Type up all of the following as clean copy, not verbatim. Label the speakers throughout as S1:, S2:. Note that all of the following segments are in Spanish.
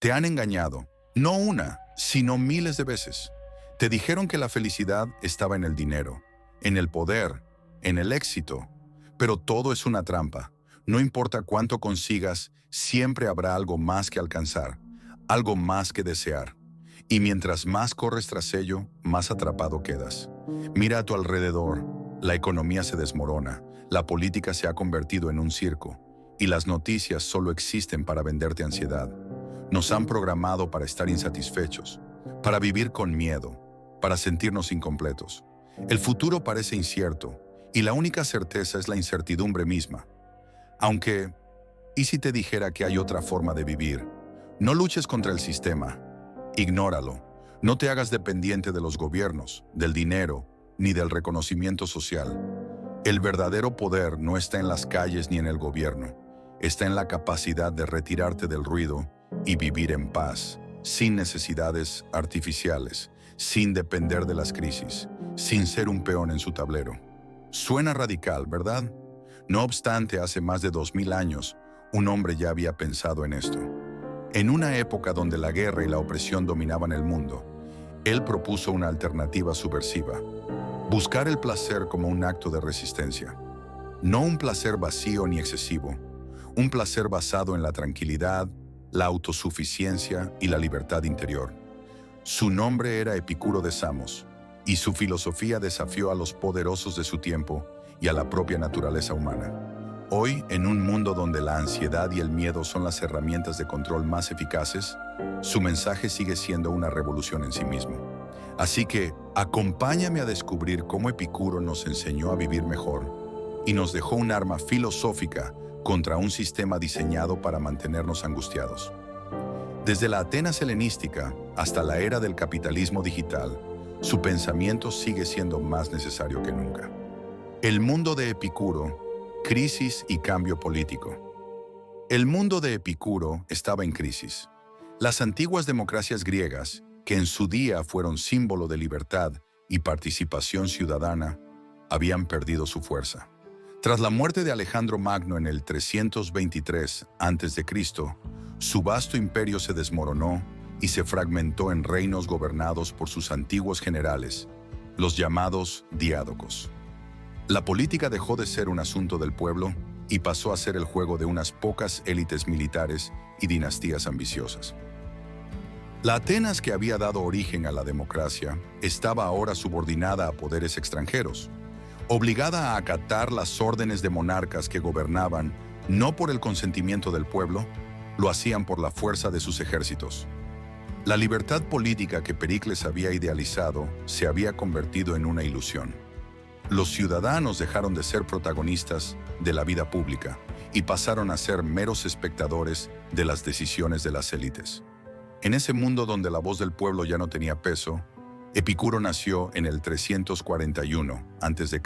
S1: Te han engañado, no una, sino miles de veces. Te dijeron que la felicidad estaba en el dinero, en el poder, en el éxito. Pero todo es una trampa. No importa cuánto consigas, siempre habrá algo más que alcanzar, algo más que desear. Y mientras más corres tras ello, más atrapado quedas. Mira a tu alrededor. La economía se desmorona, la política se ha convertido en un circo, y las noticias solo existen para venderte ansiedad. Nos han programado para estar insatisfechos, para vivir con miedo, para sentirnos incompletos. El futuro parece incierto, y la única certeza es la incertidumbre misma. Aunque, ¿y si te dijera que hay otra forma de vivir? No luches contra el sistema, ignóralo. No te hagas dependiente de los gobiernos, del dinero, ni del reconocimiento social. El verdadero poder no está en las calles ni en el gobierno. Está en la capacidad de retirarte del ruido y vivir en paz, sin necesidades artificiales, sin depender de las crisis, sin ser un peón en su tablero. Suena radical, ¿verdad? No obstante, hace más de 2000 años, un hombre ya había pensado en esto. En una época donde la guerra y la opresión dominaban el mundo, él propuso una alternativa subversiva: buscar el placer como un acto de resistencia. No un placer vacío ni excesivo, un placer basado en la tranquilidad, la autosuficiencia y la libertad interior. Su nombre era Epicuro de Samos, y su filosofía desafió a los poderosos de su tiempo y a la propia naturaleza humana. Hoy, en un mundo donde la ansiedad y el miedo son las herramientas de control más eficaces, su mensaje sigue siendo una revolución en sí mismo. Así que, acompáñame a descubrir cómo Epicuro nos enseñó a vivir mejor y nos dejó un arma filosófica contra un sistema diseñado para mantenernos angustiados. Desde la Atenas helenística hasta la era del capitalismo digital, su pensamiento sigue siendo más necesario que nunca. El mundo de Epicuro, crisis y cambio político. El mundo de Epicuro estaba en crisis. Las antiguas democracias griegas, que en su día fueron símbolo de libertad y participación ciudadana, habían perdido su fuerza. Tras la muerte de Alejandro Magno en el 323 a.C., su vasto imperio se desmoronó y se fragmentó en reinos gobernados por sus antiguos generales, los llamados diádocos. La política dejó de ser un asunto del pueblo y pasó a ser el juego de unas pocas élites militares y dinastías ambiciosas. La Atenas que había dado origen a la democracia estaba ahora subordinada a poderes extranjeros, obligada a acatar las órdenes de monarcas que gobernaban no por el consentimiento del pueblo, lo hacían por la fuerza de sus ejércitos. La libertad política que Pericles había idealizado se había convertido en una ilusión. Los ciudadanos dejaron de ser protagonistas de la vida pública y pasaron a ser meros espectadores de las decisiones de las élites. En ese mundo donde la voz del pueblo ya no tenía peso, Epicuro nació en el 341 a.C.,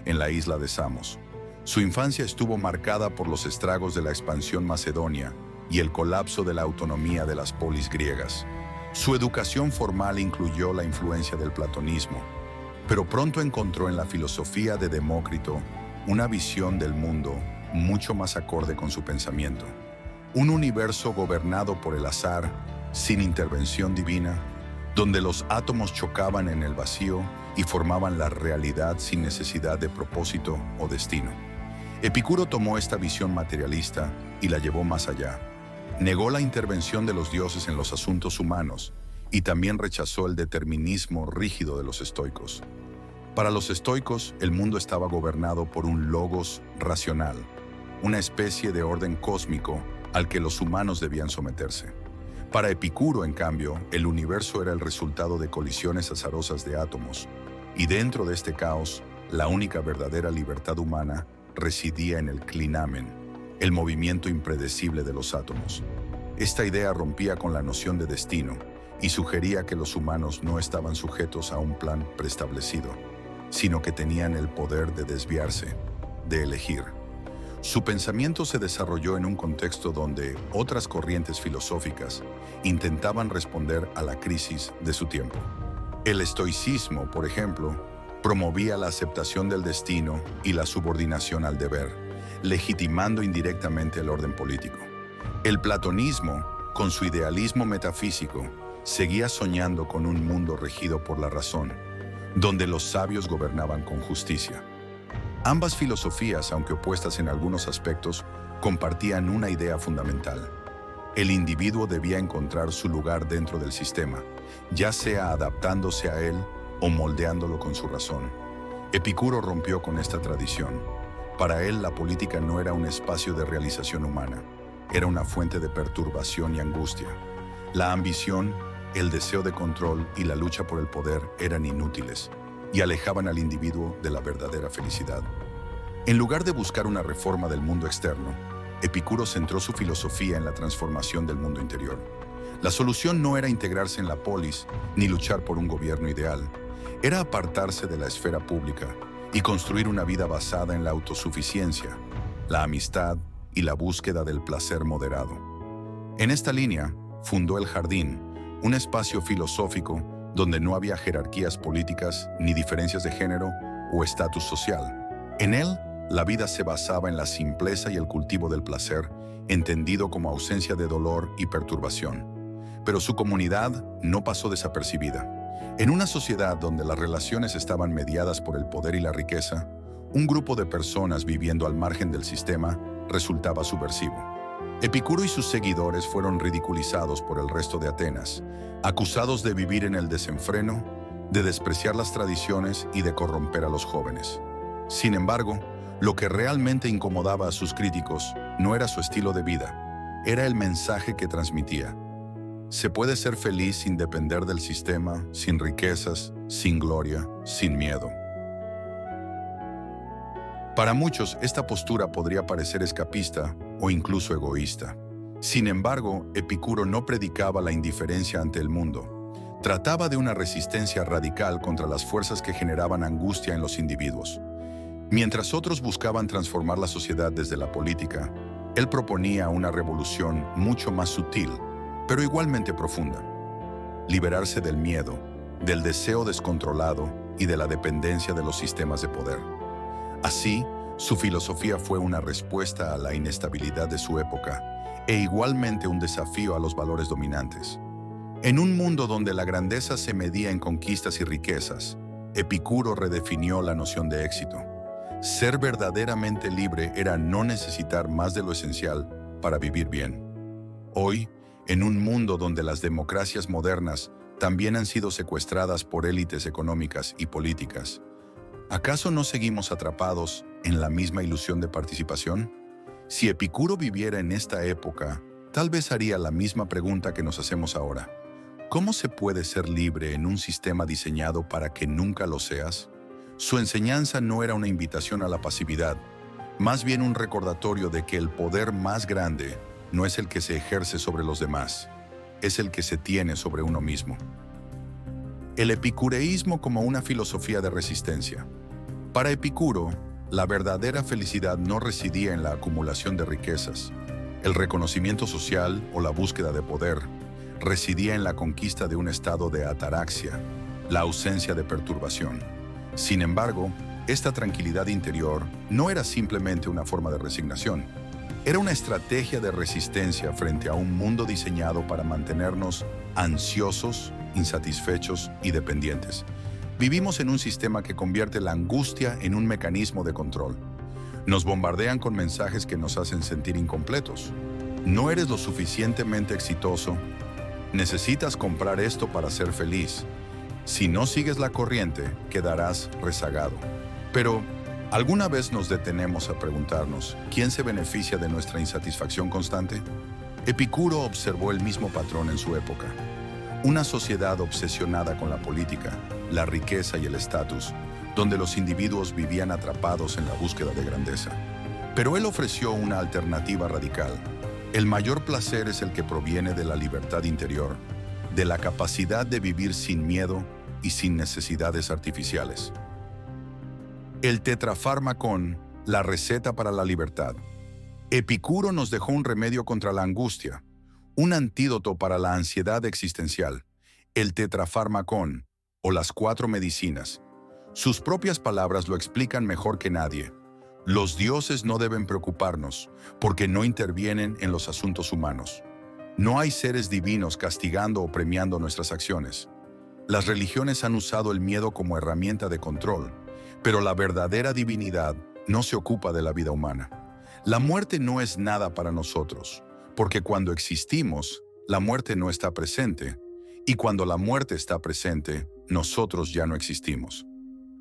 S1: en la isla de Samos. Su infancia estuvo marcada por los estragos de la expansión macedonia y el colapso de la autonomía de las polis griegas. Su educación formal incluyó la influencia del platonismo, pero pronto encontró en la filosofía de Demócrito una visión del mundo mucho más acorde con su pensamiento. Un universo gobernado por el azar, sin intervención divina, donde los átomos chocaban en el vacío y formaban la realidad sin necesidad de propósito o destino. Epicuro tomó esta visión materialista y la llevó más allá. Negó la intervención de los dioses en los asuntos humanos y también rechazó el determinismo rígido de los estoicos. Para los estoicos, el mundo estaba gobernado por un logos racional, una especie de orden cósmico al que los humanos debían someterse. Para Epicuro, en cambio, el universo era el resultado de colisiones azarosas de átomos, y dentro de este caos, la única verdadera libertad humana residía en el clinamen, el movimiento impredecible de los átomos. Esta idea rompía con la noción de destino y sugería que los humanos no estaban sujetos a un plan preestablecido, sino que tenían el poder de desviarse, de elegir. Su pensamiento se desarrolló en un contexto donde otras corrientes filosóficas intentaban responder a la crisis de su tiempo. El estoicismo, por ejemplo, promovía la aceptación del destino y la subordinación al deber, legitimando indirectamente el orden político. El platonismo con su idealismo metafísico, seguía soñando con un mundo regido por la razón, donde los sabios gobernaban con justicia. Ambas filosofías, aunque opuestas en algunos aspectos, compartían una idea fundamental. El individuo debía encontrar su lugar dentro del sistema, ya sea adaptándose a él o moldeándolo con su razón. Epicuro rompió con esta tradición. Para él, la política no era un espacio de realización humana, era una fuente de perturbación y angustia. La ambición, el deseo de control y la lucha por el poder eran inútiles y alejaban al individuo de la verdadera felicidad. En lugar de buscar una reforma del mundo externo, Epicuro centró su filosofía en la transformación del mundo interior. La solución no era integrarse en la polis ni luchar por un gobierno ideal, era apartarse de la esfera pública y construir una vida basada en la autosuficiencia, la amistad y la búsqueda del placer moderado. En esta línea, fundó el Jardín, un espacio filosófico donde no había jerarquías políticas ni diferencias de género o estatus social. En él, la vida se basaba en la simpleza y el cultivo del placer, entendido como ausencia de dolor y perturbación. Pero su comunidad no pasó desapercibida. En una sociedad donde las relaciones estaban mediadas por el poder y la riqueza, un grupo de personas viviendo al margen del sistema resultaba subversivo. Epicuro y sus seguidores fueron ridiculizados por el resto de Atenas, acusados de vivir en el desenfreno, de despreciar las tradiciones y de corromper a los jóvenes. Sin embargo, lo que realmente incomodaba a sus críticos no era su estilo de vida, era el mensaje que transmitía. Se puede ser feliz sin depender del sistema, sin riquezas, sin gloria, sin miedo. Para muchos, esta postura podría parecer escapista o incluso egoísta. Sin embargo, Epicuro no predicaba la indiferencia ante el mundo. Trataba de una resistencia radical contra las fuerzas que generaban angustia en los individuos. Mientras otros buscaban transformar la sociedad desde la política, él proponía una revolución mucho más sutil, pero igualmente profunda. Liberarse del miedo, del deseo descontrolado y de la dependencia de los sistemas de poder. Así, su filosofía fue una respuesta a la inestabilidad de su época e igualmente un desafío a los valores dominantes. En un mundo donde la grandeza se medía en conquistas y riquezas, Epicuro redefinió la noción de éxito. Ser verdaderamente libre era no necesitar más de lo esencial para vivir bien. Hoy, en un mundo donde las democracias modernas también han sido secuestradas por élites económicas y políticas, ¿acaso no seguimos atrapados en la misma ilusión de participación? Si Epicuro viviera en esta época, tal vez haría la misma pregunta que nos hacemos ahora. ¿Cómo se puede ser libre en un sistema diseñado para que nunca lo seas? Su enseñanza no era una invitación a la pasividad, más bien un recordatorio de que el poder más grande no es el que se ejerce sobre los demás, es el que se tiene sobre uno mismo. El epicureísmo como una filosofía de resistencia. Para Epicuro, la verdadera felicidad no residía en la acumulación de riquezas, el reconocimiento social o la búsqueda de poder, residía en la conquista de un estado de ataraxia, la ausencia de perturbación. Sin embargo, esta tranquilidad interior no era simplemente una forma de resignación, era una estrategia de resistencia frente a un mundo diseñado para mantenernos ansiosos, insatisfechos y dependientes. Vivimos en un sistema que convierte la angustia en un mecanismo de control. Nos bombardean con mensajes que nos hacen sentir incompletos. No eres lo suficientemente exitoso. Necesitas comprar esto para ser feliz. Si no sigues la corriente, quedarás rezagado. Pero, ¿alguna vez nos detenemos a preguntarnos quién se beneficia de nuestra insatisfacción constante? Epicuro observó el mismo patrón en su época. Una sociedad obsesionada con la política, la riqueza y el estatus, donde los individuos vivían atrapados en la búsqueda de grandeza. Pero él ofreció una alternativa radical. El mayor placer es el que proviene de la libertad interior, de la capacidad de vivir sin miedo y sin necesidades artificiales. El tetrafármacon, la receta para la libertad. Epicuro nos dejó un remedio contra la angustia, un antídoto para la ansiedad existencial, el tetrafármacon, o las 4 medicinas. Sus propias palabras lo explican mejor que nadie. Los dioses no deben preocuparnos, porque no intervienen en los asuntos humanos. No hay seres divinos castigando o premiando nuestras acciones. Las religiones han usado el miedo como herramienta de control, pero la verdadera divinidad no se ocupa de la vida humana. La muerte no es nada para nosotros, porque cuando existimos, la muerte no está presente, y cuando la muerte está presente, nosotros ya no existimos.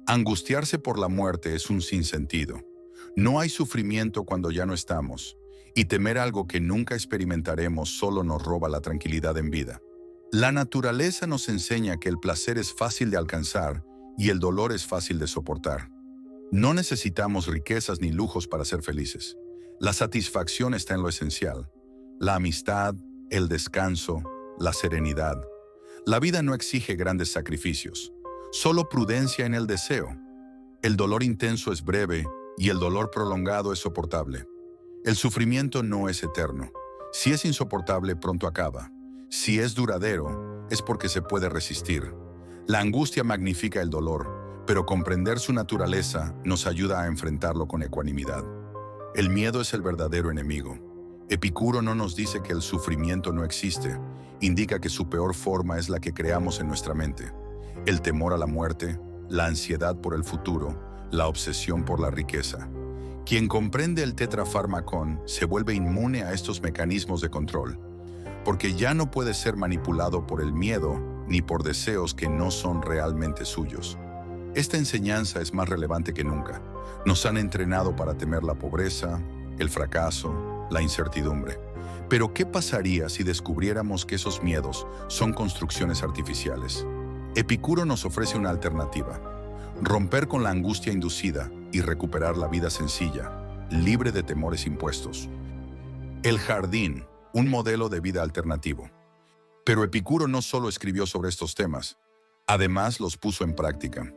S1: Angustiarse por la muerte es un sinsentido. No hay sufrimiento cuando ya no estamos, y temer algo que nunca experimentaremos solo nos roba la tranquilidad en vida. La naturaleza nos enseña que el placer es fácil de alcanzar y el dolor es fácil de soportar. No necesitamos riquezas ni lujos para ser felices. La satisfacción está en lo esencial: la amistad, el descanso, la serenidad. La vida no exige grandes sacrificios, solo prudencia en el deseo. El dolor intenso es breve y el dolor prolongado es soportable. El sufrimiento no es eterno. Si es insoportable, pronto acaba. Si es duradero, es porque se puede resistir. La angustia magnifica el dolor, pero comprender su naturaleza nos ayuda a enfrentarlo con ecuanimidad. El miedo es el verdadero enemigo. Epicuro no nos dice que el sufrimiento no existe, indica que su peor forma es la que creamos en nuestra mente. El temor a la muerte, la ansiedad por el futuro, la obsesión por la riqueza. Quien comprende el tetrafármacon se vuelve inmune a estos mecanismos de control, porque ya no puede ser manipulado por el miedo ni por deseos que no son realmente suyos. Esta enseñanza es más relevante que nunca. Nos han entrenado para temer la pobreza, el fracaso, la incertidumbre. Pero ¿qué pasaría si descubriéramos que esos miedos son construcciones artificiales? Epicuro nos ofrece una alternativa: romper con la angustia inducida y recuperar la vida sencilla, libre de temores impuestos. El jardín, un modelo de vida alternativo. Pero Epicuro no solo escribió sobre estos temas, además los puso en práctica.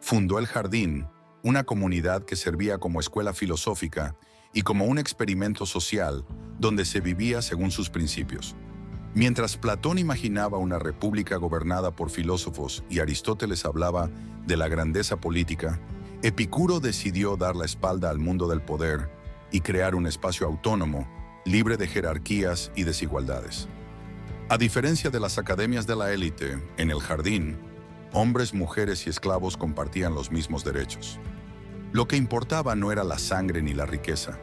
S1: Fundó el Jardín, una comunidad que servía como escuela filosófica y como un experimento social donde se vivía según sus principios. Mientras Platón imaginaba una república gobernada por filósofos y Aristóteles hablaba de la grandeza política, Epicuro decidió dar la espalda al mundo del poder y crear un espacio autónomo, libre de jerarquías y desigualdades. A diferencia de las academias de la élite, en el Jardín, hombres, mujeres y esclavos compartían los mismos derechos. Lo que importaba no era la sangre ni la riqueza,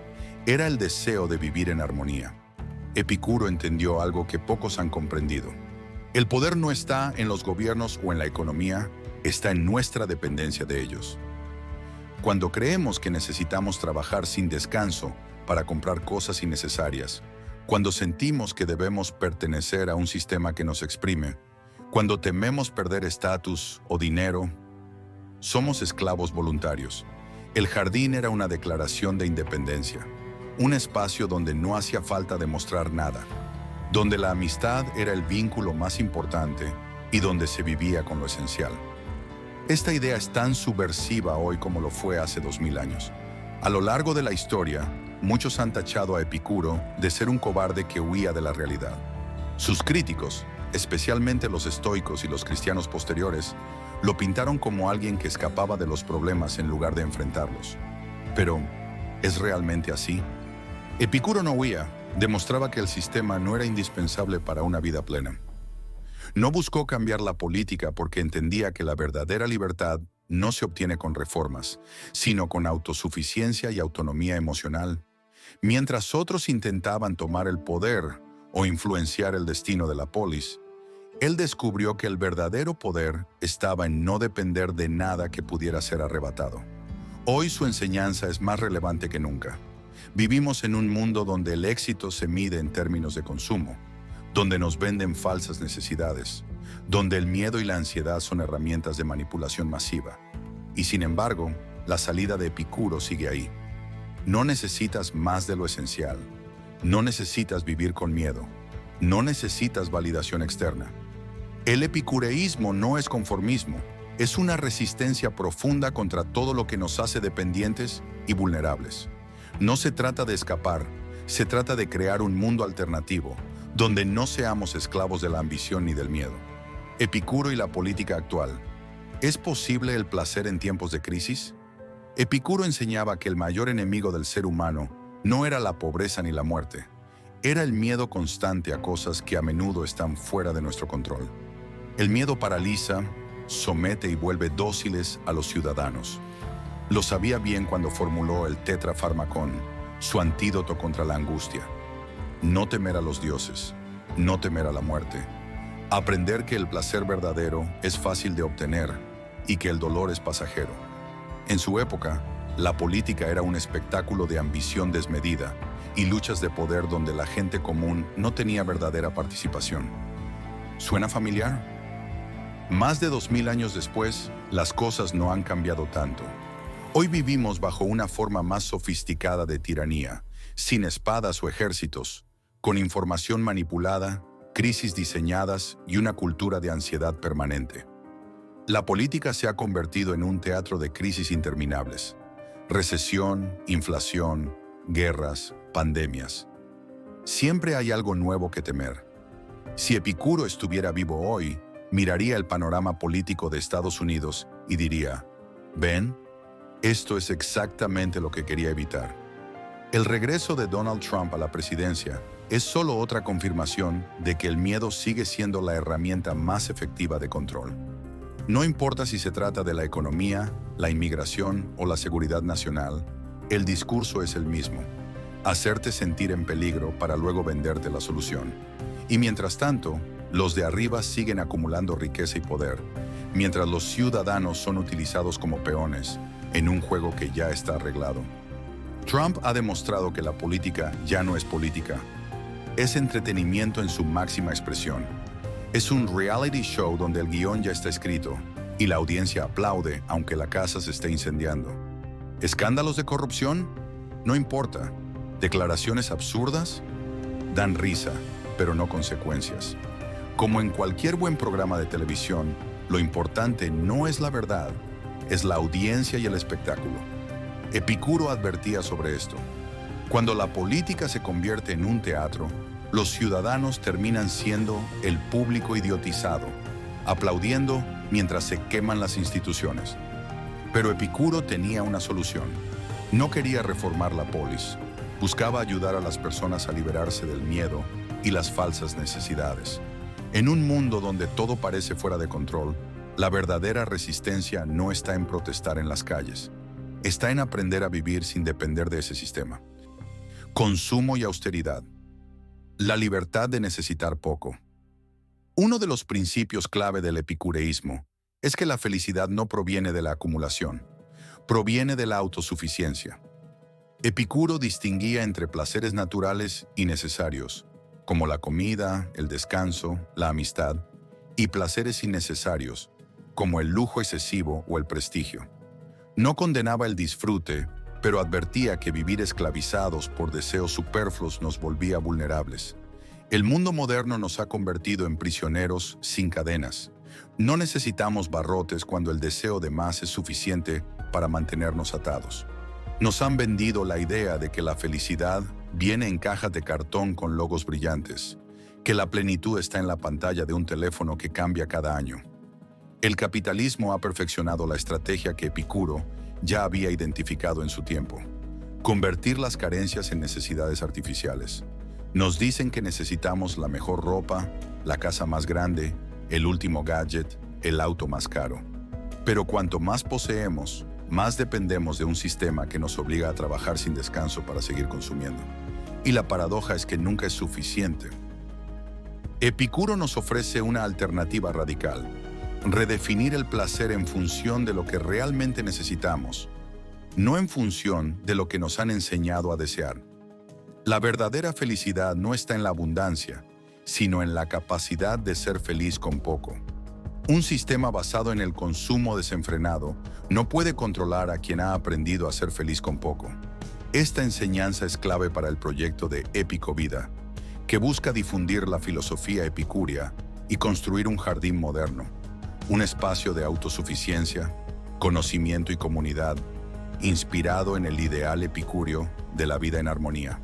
S1: era el deseo de vivir en armonía. Epicuro entendió algo que pocos han comprendido. El poder no está en los gobiernos o en la economía, está en nuestra dependencia de ellos. Cuando creemos que necesitamos trabajar sin descanso para comprar cosas innecesarias, cuando sentimos que debemos pertenecer a un sistema que nos exprime, cuando tememos perder estatus o dinero, somos esclavos voluntarios. El Jardín era una declaración de independencia, un espacio donde no hacía falta demostrar nada, donde la amistad era el vínculo más importante y donde se vivía con lo esencial. Esta idea es tan subversiva hoy como lo fue hace 2000 años. A lo largo de la historia, muchos han tachado a Epicuro de ser un cobarde que huía de la realidad. Sus críticos, especialmente los estoicos y los cristianos posteriores, lo pintaron como alguien que escapaba de los problemas en lugar de enfrentarlos. Pero, ¿es realmente así? Epicuro no huía, demostraba que el sistema no era indispensable para una vida plena. No buscó cambiar la política porque entendía que la verdadera libertad no se obtiene con reformas, sino con autosuficiencia y autonomía emocional. Mientras otros intentaban tomar el poder o influenciar el destino de la polis, él descubrió que el verdadero poder estaba en no depender de nada que pudiera ser arrebatado. Hoy su enseñanza es más relevante que nunca. Vivimos en un mundo donde el éxito se mide en términos de consumo, donde nos venden falsas necesidades, donde el miedo y la ansiedad son herramientas de manipulación masiva. Y sin embargo, la salida de Epicuro sigue ahí. No necesitas más de lo esencial. No necesitas vivir con miedo. No necesitas validación externa. El epicureísmo no es conformismo, es una resistencia profunda contra todo lo que nos hace dependientes y vulnerables. No se trata de escapar, se trata de crear un mundo alternativo, donde no seamos esclavos de la ambición ni del miedo. Epicuro y la política actual. ¿Es posible el placer en tiempos de crisis? Epicuro enseñaba que el mayor enemigo del ser humano no era la pobreza ni la muerte, Era el miedo constante a cosas que a menudo están fuera de nuestro control. El miedo paraliza, somete y vuelve dóciles a los ciudadanos. Lo sabía bien cuando formuló el tetrafarmacón, su antídoto contra la angustia. No temer a los dioses, no temer a la muerte. Aprender que el placer verdadero es fácil de obtener y que el dolor es pasajero. En su época, la política era un espectáculo de ambición desmedida y luchas de poder donde la gente común no tenía verdadera participación. ¿Suena familiar? Más de 2000 años después, las cosas no han cambiado tanto. Hoy vivimos bajo una forma más sofisticada de tiranía, sin espadas o ejércitos, con información manipulada, crisis diseñadas y una cultura de ansiedad permanente. La política se ha convertido en un teatro de crisis interminables. Recesión, inflación, guerras, pandemias. Siempre hay algo nuevo que temer. Si Epicuro estuviera vivo hoy, miraría el panorama político de Estados Unidos y diría, ¿ven? Esto es exactamente lo que quería evitar. El regreso de Donald Trump a la presidencia es solo otra confirmación de que el miedo sigue siendo la herramienta más efectiva de control. No importa si se trata de la economía, la inmigración o la seguridad nacional, el discurso es el mismo. Hacerte sentir en peligro para luego venderte la solución. Y mientras tanto, los de arriba siguen acumulando riqueza y poder, mientras los ciudadanos son utilizados como peones en un juego que ya está arreglado. Trump ha demostrado que la política ya no es política. Es entretenimiento en su máxima expresión. Es un reality show donde el guión ya está escrito y la audiencia aplaude aunque la casa se esté incendiando. ¿Escándalos de corrupción? No importa. ¿Declaraciones absurdas? Dan risa, pero no consecuencias. Como en cualquier buen programa de televisión, lo importante no es la verdad, es la audiencia y el espectáculo. Epicuro advertía sobre esto. Cuando la política se convierte en un teatro, los ciudadanos terminan siendo el público idiotizado, aplaudiendo mientras se queman las instituciones. Pero Epicuro tenía una solución. No quería reformar la polis. Buscaba ayudar a las personas a liberarse del miedo y las falsas necesidades. En un mundo donde todo parece fuera de control, la verdadera resistencia no está en protestar en las calles. Está en aprender a vivir sin depender de ese sistema. Consumo y austeridad. La libertad de necesitar poco. Uno de los principios clave del epicureísmo es que la felicidad no proviene de la acumulación, proviene de la autosuficiencia. Epicuro distinguía entre placeres naturales y necesarios, como la comida, el descanso, la amistad, y placeres innecesarios, como el lujo excesivo o el prestigio. No condenaba el disfrute, pero advertía que vivir esclavizados por deseos superfluos nos volvía vulnerables. El mundo moderno nos ha convertido en prisioneros sin cadenas. No necesitamos barrotes cuando el deseo de más es suficiente para mantenernos atados. Nos han vendido la idea de que la felicidad viene en cajas de cartón con logos brillantes, que la plenitud está en la pantalla de un teléfono que cambia cada año. El capitalismo ha perfeccionado la estrategia que Epicuro ya había identificado en su tiempo: convertir las carencias en necesidades artificiales. Nos dicen que necesitamos la mejor ropa, la casa más grande, el último gadget, el auto más caro. Pero cuanto más poseemos, más dependemos de un sistema que nos obliga a trabajar sin descanso para seguir consumiendo. Y la paradoja es que nunca es suficiente. Epicuro nos ofrece una alternativa radical: redefinir el placer en función de lo que realmente necesitamos, no en función de lo que nos han enseñado a desear. La verdadera felicidad no está en la abundancia, sino en la capacidad de ser feliz con poco. Un sistema basado en el consumo desenfrenado no puede controlar a quien ha aprendido a ser feliz con poco. Esta enseñanza es clave para el proyecto de Épico Vida, que busca difundir la filosofía epicúrea y construir un jardín moderno, un espacio de autosuficiencia, conocimiento y comunidad, inspirado en el ideal epicúreo de la vida en armonía.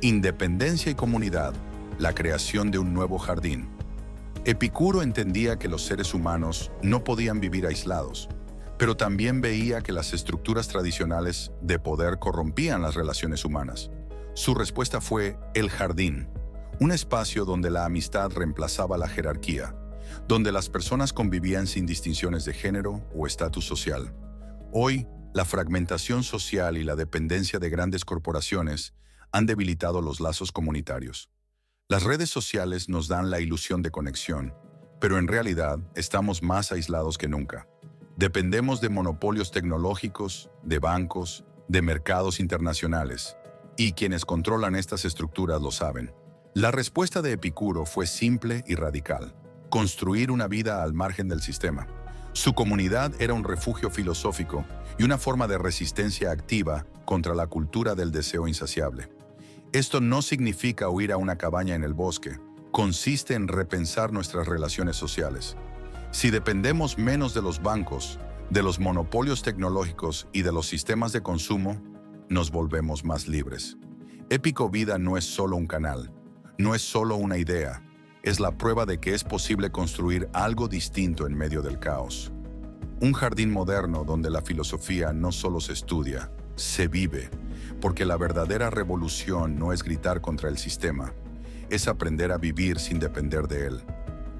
S1: Independencia y comunidad, la creación de un nuevo jardín. Epicuro entendía que los seres humanos no podían vivir aislados, pero también veía que las estructuras tradicionales de poder corrompían las relaciones humanas. Su respuesta fue el jardín, un espacio donde la amistad reemplazaba la jerarquía, donde las personas convivían sin distinciones de género o estatus social. Hoy, la fragmentación social y la dependencia de grandes corporaciones han debilitado los lazos comunitarios. Las redes sociales nos dan la ilusión de conexión, pero en realidad estamos más aislados que nunca. Dependemos de monopolios tecnológicos, de bancos, de mercados internacionales, y quienes controlan estas estructuras lo saben. La respuesta de Epicuro fue simple y radical: construir una vida al margen del sistema. Su comunidad era un refugio filosófico y una forma de resistencia activa contra la cultura del deseo insaciable. Esto no significa huir a una cabaña en el bosque, consiste en repensar nuestras relaciones sociales. Si dependemos menos de los bancos, de los monopolios tecnológicos y de los sistemas de consumo, nos volvemos más libres. Épico Vida no es solo un canal, no es solo una idea, es la prueba de que es posible construir algo distinto en medio del caos. Un jardín moderno donde la filosofía no solo se estudia, se vive, porque la verdadera revolución no es gritar contra el sistema, es aprender a vivir sin depender de él.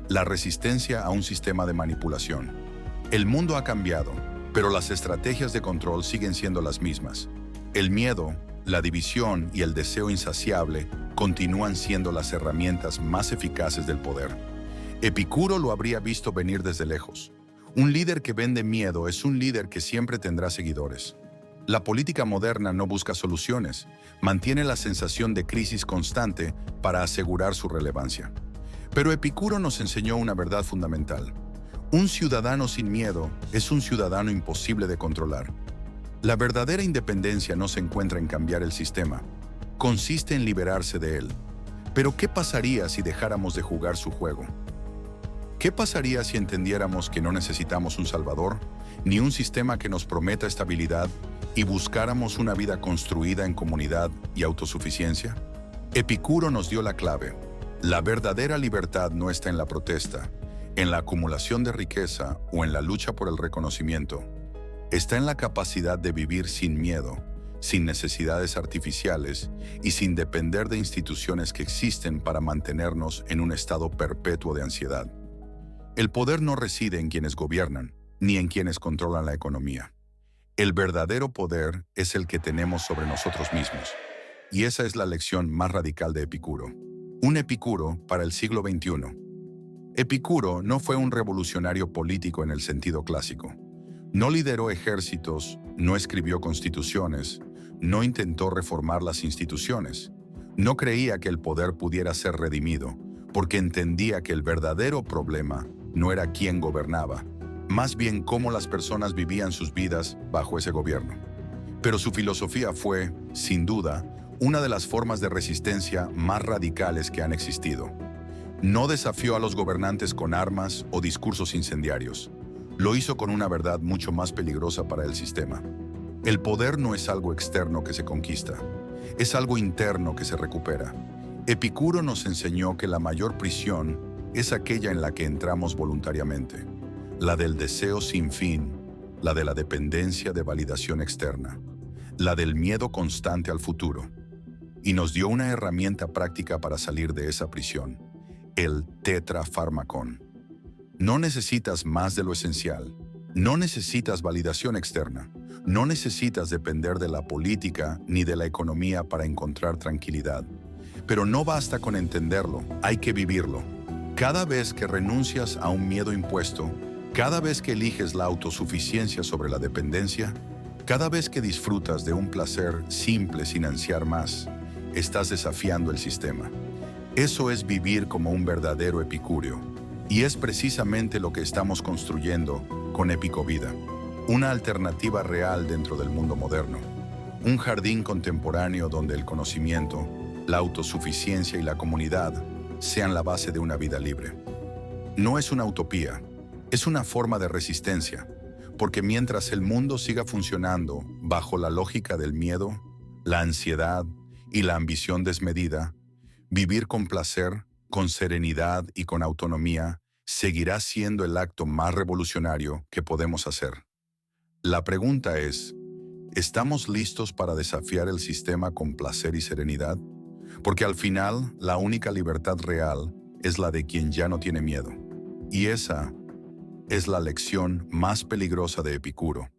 S1: La resistencia a un sistema de manipulación. El mundo ha cambiado, pero las estrategias de control siguen siendo las mismas. El miedo, la división y el deseo insaciable continúan siendo las herramientas más eficaces del poder. Epicuro lo habría visto venir desde lejos. Un líder que vende miedo es un líder que siempre tendrá seguidores. La política moderna no busca soluciones, mantiene la sensación de crisis constante para asegurar su relevancia. Pero Epicuro nos enseñó una verdad fundamental. Un ciudadano sin miedo es un ciudadano imposible de controlar. La verdadera independencia no se encuentra en cambiar el sistema, consiste en liberarse de él. Pero ¿qué pasaría si dejáramos de jugar su juego? ¿Qué pasaría si entendiéramos que no necesitamos un salvador, ni un sistema que nos prometa estabilidad, y buscáramos una vida construida en comunidad y autosuficiencia? Epicuro nos dio la clave. La verdadera libertad no está en la protesta, en la acumulación de riqueza o en la lucha por el reconocimiento. Está en la capacidad de vivir sin miedo, sin necesidades artificiales y sin depender de instituciones que existen para mantenernos en un estado perpetuo de ansiedad. El poder no reside en quienes gobiernan, ni en quienes controlan la economía. El verdadero poder es el que tenemos sobre nosotros mismos. Y esa es la lección más radical de Epicuro. Un Epicuro para el siglo XXI. Epicuro no fue un revolucionario político en el sentido clásico. No lideró ejércitos, no escribió constituciones, no intentó reformar las instituciones. No creía que el poder pudiera ser redimido, porque entendía que el verdadero problema no era quién gobernaba, más bien cómo las personas vivían sus vidas bajo ese gobierno. Pero su filosofía fue, sin duda, una de las formas de resistencia más radicales que han existido. No desafió a los gobernantes con armas o discursos incendiarios. Lo hizo con una verdad mucho más peligrosa para el sistema. El poder no es algo externo que se conquista, es algo interno que se recupera. Epicuro nos enseñó que la mayor prisión es aquella en la que entramos voluntariamente, la del deseo sin fin, la de la dependencia de validación externa, la del miedo constante al futuro. Y nos dio una herramienta práctica para salir de esa prisión, el tetrafármacon. No necesitas más de lo esencial, no necesitas validación externa, no necesitas depender de la política ni de la economía para encontrar tranquilidad. Pero no basta con entenderlo, hay que vivirlo. Cada vez que renuncias a un miedo impuesto, cada vez que eliges la autosuficiencia sobre la dependencia, cada vez que disfrutas de un placer simple sin ansiar más, estás desafiando el sistema. Eso es vivir como un verdadero epicúreo. Y es precisamente lo que estamos construyendo con Épico Vida. Una alternativa real dentro del mundo moderno. Un jardín contemporáneo donde el conocimiento, la autosuficiencia y la comunidad sean la base de una vida libre. No es una utopía, es una forma de resistencia, porque mientras el mundo siga funcionando bajo la lógica del miedo, la ansiedad y la ambición desmedida, vivir con placer, con serenidad y con autonomía seguirá siendo el acto más revolucionario que podemos hacer. La pregunta es, ¿Estamos listos para desafiar el sistema con placer y serenidad? Porque al final, la única libertad real es la de quien ya no tiene miedo. Y esa es la lección más peligrosa de Epicuro.